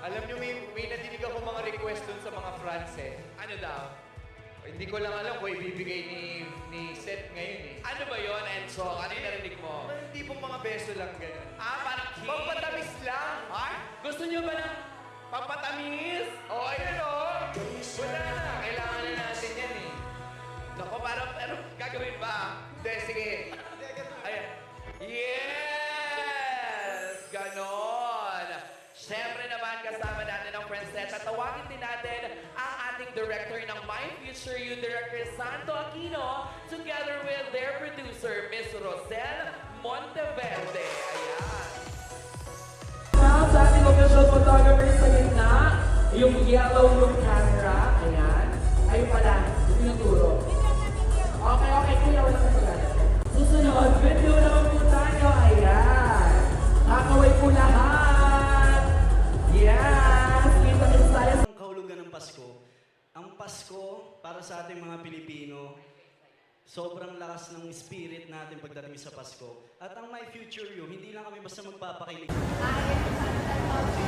Alam nyo, may nadinig ako mga request dun sa mga France eh. Ano daw? Hindi ko lang alam kung ibibigay ni Seth ngayon eh. Ano ba yon, Enzo? Ano yung narinig mo? Hindi po mga beso lang ganun. Parang king. Pampatamis lang. Ha? Gusto nyo ba ng pampatamis? Oh, ayun o. Wala na. Kailangan na natin yan eh. Naku, parang ano gagawin ba? Hindi, sige. Ayan. Yes! Ganon! Siyempre naman, kasama natin ang Princess. At tawagin din natin ang ating director ng My Future You, Director Santo Aquino, together with their producer, Miss Rosel Monteverde. Ayan. Now, sa ating official photographer sa gitna, yung yellow yung camera. Ayan. Ayun pala, tinuturo. Okay, kuya, wala ka pala. Susunod, video naman po tayo. Ayan. Kakaway po lahat. Yes! Kita-kita tayo. Ang kahulugan ng Pasko. Ang Pasko, para sa ating mga Pilipino, sobrang lakas ng spirit natin pagdating sa Pasko. At ang My Future You, hindi lang kami basta magpapakilig. Sige.